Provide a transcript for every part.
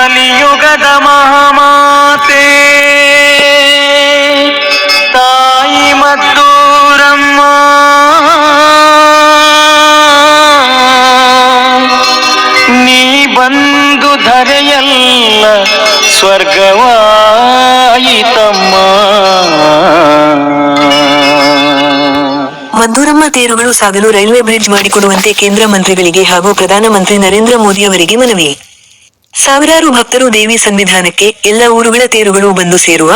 ಕಲಿಯುಗದ ಮಹಾಮಾತೆ ತಾಯಿ ಮದ್ದೂರಮ್ಮ ನೀ ಬಂದು ಧರೆಯಲ್ಲ ಸ್ವರ್ಗವಾಯಿತಮ್ಮ. ಮದ್ದೂರಮ್ಮ ತೇರುಗಳು ಸಾಗಲು ರೈಲ್ವೆ ಬ್ರಿಡ್ಜ್ ಮಾಡಿಕೊಡುವಂತೆ ಕೇಂದ್ರ ಮಂತ್ರಿಗಳಿಗೆ ಹಾಗೂ ಪ್ರಧಾನಮಂತ್ರಿ ನರೇಂದ್ರ ಮೋದಿ ಅವರಿಗೆ ಮನವಿ. ಸಾವಿರಾರು ಭಕ್ತರು ದೇವಿ ಸನ್ನಿಧಾನಕ್ಕೆ ಎಲ್ಲ ಊರುಗಳ ತೇರುಗಳು ಬಂದು ಸೇರುವ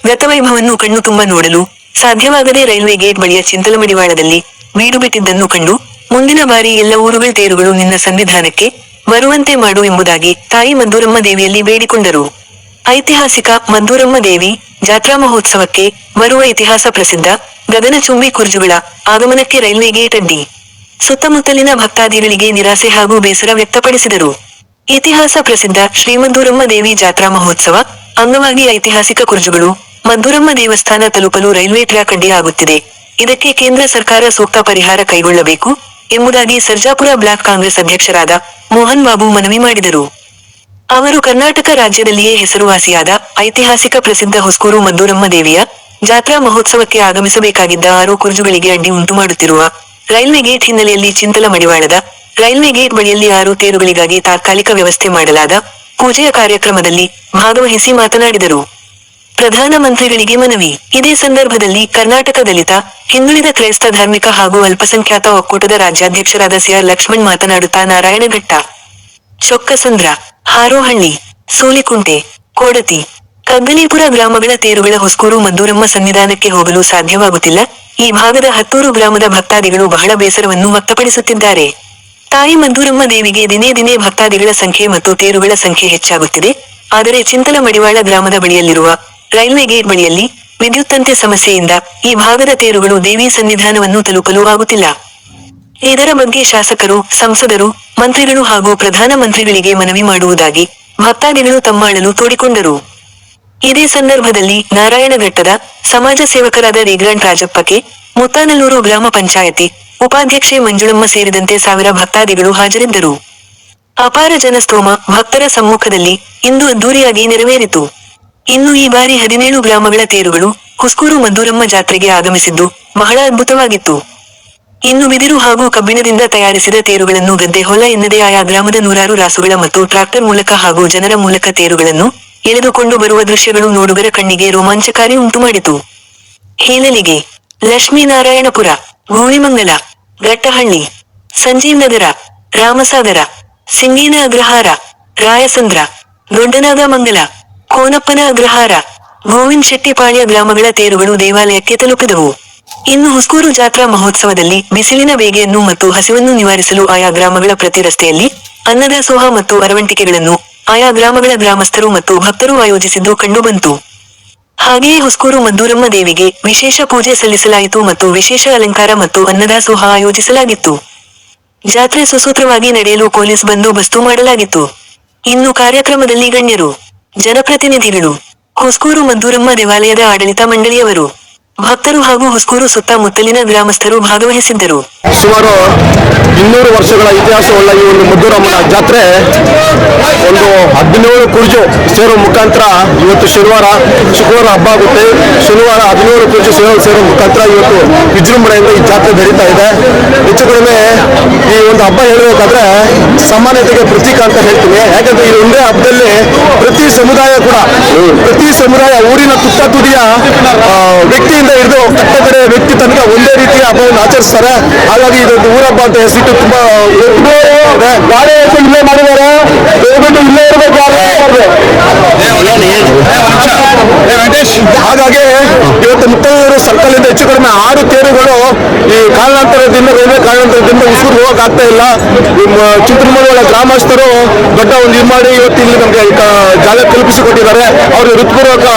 ಗತವೈಭವವನ್ನು ಕಣ್ಣು ತುಂಬ ನೋಡಲು ಸಾಧ್ಯವಾಗದೆ ರೈಲ್ವೆ ಗೇಟ್ ಬಳಿಯ ಚಿಂತಲಮಡಿವಾಳದಲ್ಲಿ ಬೀಡು ಬಿಟ್ಟಿದ್ದನ್ನು ಕಂಡು ಮುಂದಿನ ಬಾರಿ ಎಲ್ಲ ಊರುಗಳ ತೇರುಗಳು ನಿನ್ನ ಸನ್ನಿಧಾನಕ್ಕೆ ಬರುವಂತೆ ಮಾಡು ಎಂಬುದಾಗಿ ತಾಯಿ ಮದ್ದೂರಮ್ಮ ದೇವಿಯಲ್ಲಿ ಬೇಡಿಕೊಂಡರು. ಐತಿಹಾಸಿಕ ಮದ್ದೂರಮ್ಮ ದೇವಿ ಜಾತ್ರಾ ಮಹೋತ್ಸವಕ್ಕೆ ಬರುವ ಇತಿಹಾಸ ಪ್ರಸಿದ್ಧ ಗಗನಚುಂಬಿ ಕುರ್ಜುಗಳ ಆಗಮನಕ್ಕೆ ರೈಲ್ವೆ ಗೇಟ್ ಅಡ್ಡಿ. ಸುತ್ತಮುತ್ತಲಿನ ಭಕ್ತಾದಿಗಳಿಗೆ ನಿರಾಸೆ ಹಾಗೂ ಬೇಸರ ವ್ಯಕ್ತಪಡಿಸಿದರು. ಇತಿಹಾಸ ಪ್ರಸಿದ್ಧ ಶ್ರೀಮದ್ದೂರಮ್ಮ ದೇವಿ ಜಾತ್ರಾ ಮಹೋತ್ಸವ ಅಂಗವಾಗಿ ಐತಿಹಾಸಿಕ ಕುರ್ಜುಗಳು ಮದ್ದೂರಮ್ಮ ದೇವಸ್ಥಾನ ತಲುಪಲು ರೈಲ್ವೆ ಟ್ರ್ಯಾಕ್ ಅಡ್ಡಿ ಆಗುತ್ತಿದೆ. ಇದಕ್ಕೆ ಕೇಂದ್ರ ಸರ್ಕಾರ ಸೂಕ್ತ ಪರಿಹಾರ ಕೈಗೊಳ್ಳಬೇಕು ಎಂಬುದಾಗಿ ಸರ್ಜಾಪುರ ಬ್ಲಾಕ್ ಕಾಂಗ್ರೆಸ್ ಅಧ್ಯಕ್ಷರಾದ ಮೋಹನ್ ಬಾಬು ಮನವಿ ಮಾಡಿದರು. ಅವರು ಕರ್ನಾಟಕ ರಾಜ್ಯದಲ್ಲಿಯೇ ಹೆಸರುವಾಸಿಯಾದ ಐತಿಹಾಸಿಕ ಪ್ರಸಿದ್ಧ ಹೊಸೂರು ಮದ್ದೂರಮ್ಮ ದೇವಿಯ ಜಾತ್ರಾ ಮಹೋತ್ಸವಕ್ಕೆ ಆಗಮಿಸಬೇಕಾಗಿದ್ದ 6 ಕುರ್ಜುಗಳಿಗೆ ಅಡ್ಡಿ ಉಂಟುಮಾಡುತ್ತಿರುವ ರೈಲ್ವೆ ಗೇಟ್ ಹಿನ್ನೆಲೆಯಲ್ಲಿ ಚಿಂತಲಮಡಿವಾಳದ ರೈಲ್ವೆ ಗೇಟ್ ಬಳಿಯಲ್ಲಿ 6 ತೇರುಗಳಿಗಾಗಿ ತಾತ್ಕಾಲಿಕ ವ್ಯವಸ್ಥೆ ಮಾಡಲಾದ ಪೂಜೆಯ ಕಾರ್ಯಕ್ರಮದಲ್ಲಿ ಭಾಗವಹಿಸಿ ಮಾತನಾಡಿದರು. ಪ್ರಧಾನಮಂತ್ರಿಗಳಿಗೆ ಮನವಿ. ಇದೇ ಸಂದರ್ಭದಲ್ಲಿ ಕರ್ನಾಟಕ ದಲಿತ, ಹಿಂದುಳಿದ ಕ್ರೈಸ್ತ ಧಾರ್ಮಿಕ ಹಾಗೂ ಅಲ್ಪಸಂಖ್ಯಾತ ಒಕ್ಕೂಟದ ರಾಜ್ಯಾಧ್ಯಕ್ಷರಾದ ಸಿಆರ್ ಲಕ್ಷ್ಮಣ್ ಮಾತನಾಡುತ್ತಾ ನಾರಾಯಣಘಟ್ಟ, ಚೊಕ್ಕಸಂದ್ರ, ಹಾರೋಹಳ್ಳಿ, ಸೂಲಿಕುಂಟೆ, ಕೋಡತಿ, ಕಗ್ಗಲೀಪುರ ಗ್ರಾಮಗಳ ತೇರುಗಳ ಹೊಸೂರು ಮದ್ದೂರಮ್ಮ ಸನ್ನಿಧಾನಕ್ಕೆ ಹೋಗಲು ಸಾಧ್ಯವಾಗುತ್ತಿಲ್ಲ. ಈ ಭಾಗದ ಹತ್ತೂರು ಗ್ರಾಮದ ಭಕ್ತಾದಿಗಳು ಬಹಳ ಬೇಸರವನ್ನು ವ್ಯಕ್ತಪಡಿಸುತ್ತಿದ್ದಾರೆ. ತಾಯಿ ಮದ್ದೂರಮ್ಮ ದೇವಿಗೆ ದಿನೇ ದಿನೇ ಭಕ್ತಾದಿಗಳ ಸಂಖ್ಯೆ ಮತ್ತು ತೇರುಗಳ ಸಂಖ್ಯೆ ಹೆಚ್ಚಾಗುತ್ತಿದೆ. ಆದರೆ ಚಿಂತಲಮಡಿವಾಳ ಗ್ರಾಮದ ಬಳಿಯಲ್ಲಿರುವ ರೈಲ್ವೆ ಗೇಟ್ ಬಳಿಯಲ್ಲಿ ವಿದ್ಯುತ್ತಂತೆ ಸಮಸ್ಯೆಯಿಂದ ಈ ಭಾಗದ ತೇರುಗಳು ದೇವಿ ಸನ್ನಿಧಾನವನ್ನು ತಲುಪಲು ಆಗುತ್ತಿಲ್ಲ. ಇದರ ಬಗ್ಗೆ ಶಾಸಕರು, ಸಂಸದರು, ಮಂತ್ರಿಗಳು ಹಾಗೂ ಪ್ರಧಾನಮಂತ್ರಿಗಳಿಗೆ ಮನವಿ ಮಾಡುವುದಾಗಿ ಭಕ್ತಾದಿಗಳು ತಮ್ಮ ಅಳಲು ತೋಡಿಕೊಂಡರು. ಇದೇ ಸಂದರ್ಭದಲ್ಲಿ ನಾರಾಯಣಘಟ್ಟದ ಸಮಾಜ ಸೇವಕರಾದ ರೇಗ್ರಾಂಟ್ ರಾಜಪ್ಪಕೆ, ಮುತ್ತಾನಲ್ಲೂರು ಗ್ರಾಮ ಪಂಚಾಯತಿ ಉಪಾಧ್ಯಕ್ಷೆ ಮಂಜುಳಮ್ಮ ಸೇರಿದಂತೆ ಸಾವಿರ ಭಕ್ತಾದಿಗಳು ಹಾಜರಿದ್ದರು. ಅಪಾರ ಜನಸ್ತೋಮ ಭಕ್ತರ ಸಮ್ಮುಖದಲ್ಲಿ ಇಂದು ಅದ್ದೂರಿಯಾಗಿ ನೆರವೇರಿತು. ಇನ್ನು ಈ ಬಾರಿ 17 ಗ್ರಾಮಗಳ ತೇರುಗಳು ಹೊಸೂರು ಮದ್ದೂರಮ್ಮ ಜಾತ್ರೆಗೆ ಆಗಮಿಸಿದ್ದು ಬಹಳ ಅದ್ಭುತವಾಗಿತ್ತು. ಇನ್ನು ಬಿದಿರು ಹಾಗೂ ಕಬ್ಬಿಣದಿಂದ ತಯಾರಿಸಿದ ತೇರುಗಳನ್ನು ಗದ್ದೆ ಹೊಲ ಎನ್ನದೇ ಆಯಾ ಗ್ರಾಮದ ನೂರಾರು ರಾಸುಗಳ ಮತ್ತು ಟ್ರಾಕ್ಟರ್ ಮೂಲಕ ಹಾಗೂ ಜನರ ಮೂಲಕ ತೇರುಗಳನ್ನು ಎಳೆದುಕೊಂಡು ಬರುವ ದೃಶ್ಯಗಳು ನೋಡುಗರ ಕಣ್ಣಿಗೆ ರೋಮಾಂಚಕಾರಿ ಉಂಟುಮಾಡಿತು. ಹೀಲಲಿಗೆ, ಲಕ್ಷ್ಮೀನಾರಾಯಣಪುರ, ಗೂಳಿಮಂಗಲ, ಘಟ್ಟಹಳ್ಳಿ, ಸಂಜೀವ್ನಗರ, ರಾಮಸಾಗರ, ಸಿಂಗೇನ ಅಗ್ರಹಾರ, ರಾಯಸಂದ್ರ, ದೊಡ್ಡನಾಗಮಂಗಲ, ಕೋನಪ್ಪನ ಅಗ್ರಹಾರ, ಗೋವಿಂದ ಶೆಟ್ಟಿಪಾಳ್ಯ ಗ್ರಾಮಗಳ ತೇರುಗಳು ದೇವಾಲಯಕ್ಕೆ ತಲುಪಿದವು. ಇನ್ನು ಹೊಸೂರು ಜಾತ್ರಾ ಮಹೋತ್ಸವದಲ್ಲಿ ಬಿಸಿಲಿನ ಬೇಗೆಯನ್ನು ಮತ್ತು ಹಸಿವನ್ನು ನಿವಾರಿಸಲು ಆಯಾ ಗ್ರಾಮಗಳ ಪ್ರತಿ ರಸ್ತೆಯಲ್ಲಿ ಅನ್ನದಾಸೋಹ ಮತ್ತು ಅರವಂಟಿಕೆಗಳನ್ನು ಆಯಾ ಗ್ರಾಮಗಳ ಗ್ರಾಮಸ್ಥರು ಮತ್ತು ಭಕ್ತರು ಆಯೋಜಿಸಿದ್ದು ಕಂಡುಬಂತು. ಹಾಗೆಯೇ ಹೊಸೂರು ಮದ್ದೂರಮ್ಮ ದೇವಿಗೆ ವಿಶೇಷ ಪೂಜೆ ಸಲ್ಲಿಸಲಾಯಿತು ಮತ್ತು ವಿಶೇಷ ಅಲಂಕಾರ ಮತ್ತು ಅನ್ನದಾಸೋಹ ಆಯೋಜಿಸಲಾಗಿತ್ತು. ಜಾತ್ರೆ ಸುಸೂತ್ರವಾಗಿ ನಡೆಯಲು ಪೊಲೀಸ್ ಬಂದೋಬಸ್ತು ಮಾಡಲಾಗಿತ್ತು. ಇನ್ನು ಕಾರ್ಯಕ್ರಮದಲ್ಲಿ ಗಣ್ಯರು, ಜನಪ್ರತಿನಿಧಿಗಳು, ಹೊಸೂರು ಮದ್ದೂರಮ್ಮ ದೇವಾಲಯದ ಆಡಳಿತ ಮಂಡಳಿಯವರು, ಭಕ್ತರು ಹಾಗೂ ಹೊಸೂರು ಸುತ್ತಮುತ್ತಲಿನ ಗ್ರಾಮಸ್ಥರು ಭಾಗವಹಿಸಿದ್ದರು. ಸುಮಾರು 200 ವರ್ಷಗಳ ಇತಿಹಾಸವುಳ್ಳ ಈ ಒಂದು ಮದ್ದೂರಮ್ಮನ ಜಾತ್ರೆ ಒಂದು 17 ಕುರ್ಜು ಸೇರೋ ಮುಖಾಂತರ ಇವತ್ತು ಶುಕ್ರವಾರ ಹಬ್ಬ ಆಗುತ್ತೆ. ಶನಿವಾರ 17 ಕುರ್ಜು ಸೇರೋ ಮುಖಾಂತರ ಇವತ್ತು ವಿಜೃಂಭಣೆಯಿಂದ ಈ ಜಾತ್ರೆ ನಡೀತಾ ಇದೆ. ಹೆಚ್ಚು ಕಡಿಮೆ ಈ ಒಂದು ಹಬ್ಬ ಹೇಳಬೇಕಾದ್ರೆ ಸಮಾನತೆಗೆ ಪ್ರತೀಕ ಅಂತ ಹೇಳ್ತೀನಿ. ಯಾಕಂದ್ರೆ ಈ ಒಂದೇ ಹಬ್ಬದಲ್ಲಿ ಪ್ರತಿ ಸಮುದಾಯ ಊರಿನ ತುತ್ತ ತುದಿಯ ವ್ಯಕ್ತಿಯಿಂದ ಹಿಡಿದು ಕಟ್ಟಕಡೆ ವ್ಯಕ್ತಿ ತನಕ ಒಂದೇ ರೀತಿಯ ಹಬ್ಬವನ್ನು ಆಚರಿಸ್ತಾರೆ. ಹಾಗಾಗಿ ಇದೊಂದು ಊರಬ್ಬ ಅಂತ ಹೆಸರಿಟ್ಟು ತುಂಬಾ ಗಾಡಿ ಇಲ್ಲೇ ಮಾಡಿದ್ದಾರೆ. ಇಲ್ಲೇ ಇರಬೇಕು. ಹಾಗಾಗಿ ಇವತ್ತು ಮುತ್ತೈದೆಯರು ಸರ್ಕಲ್ ಇಂದ ಹೆಚ್ಚು ಕಡಿಮೆ 6 ತೇರುಗಳು ಈ ಕಾರಣಾಂತರದಿಂದ ರೈಲ್ವೆ ಕಾರಣಾಂತರದಿಂದ ಹೊಸೂರು ಹೋಗಕ್ ಆಗ್ತಾ ಇಲ್ಲ. ಚಿತ್ರಮೂಲ ಗ್ರಾಮಸ್ಥರು ದೊಡ್ಡ ಒಂದು ಇದು ಮಾಡಿ ಇವತ್ತು ಇಲ್ಲಿ ನಮಗೆ ಜಾಗ ಕಲ್ಪಿಸಿಕೊಟ್ಟಿದ್ದಾರೆ. ಅವರಿಗೆ ಹೃತ್ಪೂರ್ವಕ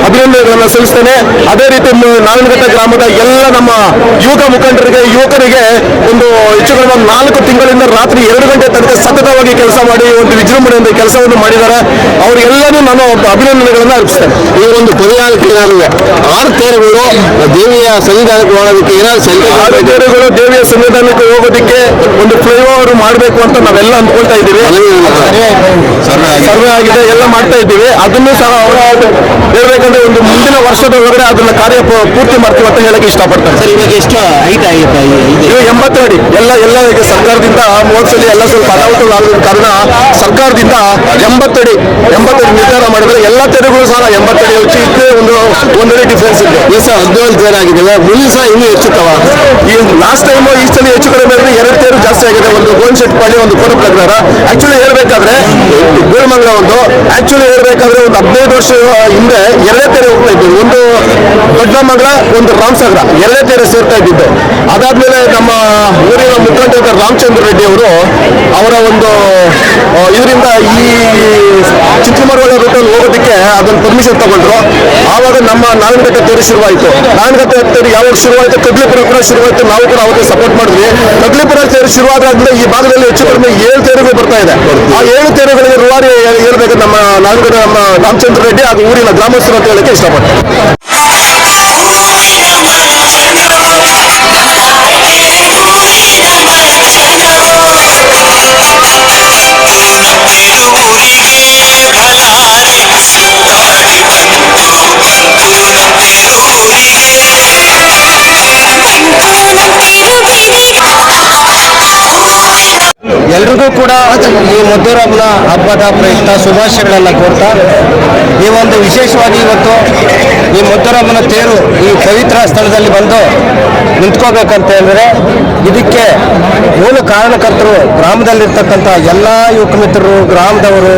ಅಭಿನಂದನೆಗಳನ್ನು ಸಲ್ಲಿಸ್ತೇನೆ. ಅದೇ ರೀತಿ ನಾರಾಯಣಘಟ್ಟ ಗ್ರಾಮದ ಎಲ್ಲ ನಮ್ಮ ಯುವಕರಿಗೆ ಒಂದು ಹೆಚ್ಚು ಕಡಿಮೆ 4 ತಿಂಗಳಿಂದ ರಾತ್ರಿ 2 ಗಂಟೆ ತನಕ ಸತತವಾಗಿ ಕೆಲಸ ಮಾಡಿ ಒಂದು ವಿಜೃಂಭಣೆಯಿಂದ ಕೆಲಸವನ್ನು ಮಾಡಿದ್ದಾರೆ. ಅವರಿಗೆಲ್ಲರೂ ನಾನು ಅಭಿನಂದನೆಗಳನ್ನು ಅರ್ಪಿಸ್ತೇನೆ. ಈ ಒಂದು ಪದಯಾತ್ರೆ 6 ತೇರುಗಳು ದೇವಿಯ ಸನ್ನಿಧಾನಕ್ಕೆ ಹೋಗೋದಕ್ಕೆ 6 ತೇರುಗಳು ದೇವಿಯ ಸನ್ನಿಧಾನಕ್ಕೆ ಹೋಗೋದಕ್ಕೆ ಒಂದು ಫ್ಲೈಓವರ್ ಅವರು ಮಾಡಬೇಕು ಅಂತ ನಾವೆಲ್ಲ ಅಂದ್ಕೊಳ್ತಾ ಇದ್ದೀವಿ. ಸರ್ವೆ ಆಗಿದೆ, ಎಲ್ಲ ಮಾಡ್ತಾ ಇದ್ದೀವಿ. ಅದನ್ನು ಸಹ ಅವರು ಹೇಳ್ಬೇಕಂದ್ರೆ ಒಂದು ಮುಂದಿನ ವರ್ಷದ ಒಳಗಡೆ ಅದನ್ನ ಕಾರ್ಯ ಪೂರ್ತಿ ಮಾಡ್ತೀವಿ ಅಂತ ಹೇಳಕ್ಕೆ ಇಷ್ಟಪಡ್ತಾರೆ. ಸರ್, ಇವಾಗ ಎಷ್ಟು ಹೈಟ್ ಆಗಿದೆ? ಇವಾಗ 80 ಅಡಿ ಎಲ್ಲ ಈಗ ಸರ್ಕಾರದಿಂದ ಮೋದ್ಸಲಿ ಎಲ್ಲ ಸ್ವಲ್ಪ ಅನಾಹುತಗಳಾದ ಕಾರಣ ಸರ್ಕಾರದಿಂದ 80 ಅಡಿ ನಿರ್ಧಾರ ಮಾಡಿದ್ರೆ ಎಲ್ಲ ತೆರೆಗಳು ಸಹ 80 ಅಡಿ ಹೆಚ್ಚು ಇದ್ರೆ ಒಂದಡಿ ಡಿಫ್ರೆನ್ಸ್ ಇದೆ. ಈ ಸಹ 17 ತೇರು ಆಗಿದೆ, ಮುಂದಿನ ಸಹ ಇನ್ನೂ ಹೆಚ್ಚುತ್ತವ. ಈ ಲಾಸ್ಟ್ ಟೈಮ್ ಈ ಸಲ ಹೆಚ್ಚು ಕಡಿಮೆ ಅಂದ್ರೆ 2 ತೇರು ಜಾಸ್ತಿ ಆಗಿದೆ. ಒಂದು ಗೋಲ್ಶೆಟ್ಪಾಡಿ, ಒಂದು ಕೋಟಪ್ರಕಾರ. ಆಕ್ಚುಲಿ ಹೇಳ್ಬೇಕಾದ್ರೆ ಬೀಳಮಂಗಲ ಆಕ್ಚುಲಿ ಹೇಳ್ಬೇಕಾದ್ರೆ ಒಂದು 15 ವರ್ಷ ಹಿಂದೆ 2 ತೇರು ಹೋಗ್ತಾ ಇದ್ವಿ. ಒಂದು ದೊಡ್ಡಮಂಗಲ, ಒಂದು ರಾಮಸಾಗರ, 2 ತೇರು ಸೇರ್ತಾ ಇದ್ದಿದ್ದು. ಅದಾದ್ಮೇಲೆ ನಮ್ಮ ಊರಿನ ಮುಖಂಡರಾದ ರಾಮಚಂದ್ರ ರೆಡ್ಡಿ ಅವರು ಅವರ ಒಂದು ಇದರಿಂದ ಈ ಚಿಕ್ಕಮಗಳೂರು ರೂಟಲ್ಲಿ ಹೋಗೋದಕ್ಕೆ ಅದನ್ನು ಪರ್ಮಿಷನ್ ತಗೊಂಡ್ರು. ಆವಾಗ ನಮ್ಮ ನಾರಾಯಣಘಟ್ಟ ತೇರು ಶುರುವಾಯಿತು. ನಾರಾಯಣಘಟ್ಟ ತೇರು ಯಾವಾಗ ಶುರುವಾಯಿತು, ಕಗ್ಲಿಪುರ ಕೂಡ ಶುರುವಾಯಿತು. ನಾವು ಕೂಡ ಅವತ್ತೇ ಸಪೋರ್ಟ್ ಮಾಡಿದ್ವಿ. ಕಗ್ಲಿಪುರ ತೇರು ಶುರುವಾದಾದ್ಮೇಲೆ ಈ ಭಾಗದಲ್ಲಿ ಹೆಚ್ಚು ಕಡಿಮೆ 7 ತೇರುಗಳು ಬರ್ತಾ ಇದೆ. ಆ 7 ತೇರುಗಳಿಗೆ ರೂವಾರಿ ಹೇಳ್ಬೇಕು ನಮ್ಮ ನಾರಾಯಣಘಟ್ಟ ನಮ್ಮ ರಾಮಚಂದ್ರ ರೆಡ್ಡಿ ಹಾಗೂ ಊರಿನ ಗ್ರಾಮಸ್ಥರು ಅಂತ ಹೇಳಕ್ಕೆ ಇಷ್ಟಪಡ್ತಾರೆ. ಎಲ್ರಿಗೂ ಕೂಡ ಈ ಮದ್ದೂರಮ್ಮನ ಹಬ್ಬದ ಪ್ರಯುಕ್ತ ಶುಭಾಶಯಗಳನ್ನು ಕೋರ್ತಾ, ಈ ಒಂದು ವಿಶೇಷವಾಗಿ ಇವತ್ತು ಈ ಮದ್ದೂರಮ್ಮನ ತೇರು ಈ ಪವಿತ್ರ ಸ್ಥಳದಲ್ಲಿ ಬಂದು ನಿಂತ್ಕೋಬೇಕಂತ ಹೇಳಿದ್ರೆ ಇದಕ್ಕೆ ಮೂಲ ಕಾರಣಕರ್ತರು ಗ್ರಾಮದಲ್ಲಿರ್ತಕ್ಕಂಥ ಎಲ್ಲ ಯುವಕ ಮಿತ್ರರು, ಗ್ರಾಮದವರು,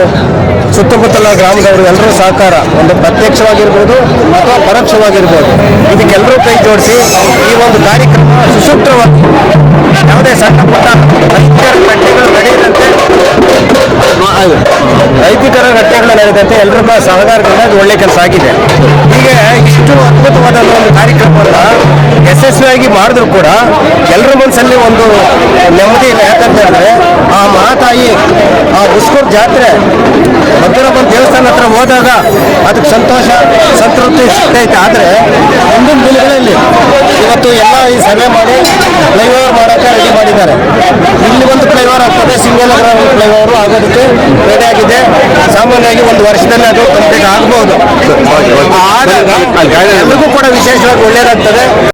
ಸುತ್ತಮುತ್ತಲ ಗ್ರಾಮದವರು ಎಲ್ಲರೂ ಸಹಕಾರ, ಒಂದು ಪ್ರತ್ಯಕ್ಷವಾಗಿರ್ಬೋದು ಅಥವಾ ಪರೋಕ್ಷವಾಗಿರ್ಬೋದು, ಇದಕ್ಕೆಲ್ಲರೂ ಕೈ ಜೋಡಿಸಿ ಈ ಒಂದು ಕಾರ್ಯಕ್ರಮ ಸುಸೂತ್ರವಾಗಿ ಯಾವುದೇ ಸಣ್ಣ ಪುಟ್ಟ ನೈತಿಕರ ಘಟನೆಗಳು ನಡೆದಂತೆ ಎಲ್ಲರ ಸಹಕಾರದಿಂದ ಅದು ಒಳ್ಳೆ ಕೆಲಸ ಆಗಿದೆ. ಹೀಗೆ ಇಷ್ಟು ಅದ್ಭುತವಾದ ಒಂದು ಕಾರ್ಯಕ್ರಮವನ್ನು ಯಶಸ್ವಿಯಾಗಿ ಮಾಡಿದ್ರು ಕೂಡ ಎಲ್ಲರ ಮನಸ್ಸಲ್ಲಿ ಒಂದು ನೆಮ್ಮದಿ ಇಲ್ಲ. ಯಾಕಂತ ಹೇಳಿದ್ರೆ ಆ ಮಹಾತಾಯಿ ಆ ಉಸ್ಕೂರ್ ಜಾತ್ರೆ ಮದ್ದೂರಮ್ಮನ ದೇವಸ್ಥಾನ ಹತ್ರ ಹೋದಾಗ ಅದಕ್ಕೆ ಸಂತೋಷ ಸಂತೃಪ್ತಿ ಸಿಗ್ತೈತೆ. ಆದರೆ ಮುಂದಿನ ದಿನಗಳಲ್ಲಿ ಇವತ್ತು ಎಲ್ಲ ಈ ಸಭೆ ಮಾಡಿ ಫ್ಲೈಓವರ್ ಮಾಡೋಕ್ಕೆ ರೆಡಿ ಮಾಡಿದ್ದಾರೆ. ಇಲ್ಲಿ ಒಂದು ಫ್ಲೈಓವರ್ ಆಗ್ತದೆ, ಸಿಂಗನಗರ ಒಂದು ಫ್ಲೈಓವರು ಆಗೋದಕ್ಕೆ ರೆಡಿ ಆಗಿದೆ. ಸಾಮಾನ್ಯವಾಗಿ ಒಂದು ವರ್ಷದಲ್ಲಿ ಅದು ಕಂಪ್ಲೀಟ್ ಆಗ್ಬೋದು. ಆದಾಗ ಎಲ್ರಿಗೂ ಕೂಡ ವಿಶೇಷವಾಗಿ ಒಳ್ಳೆಯದಾಗ್ತದೆ.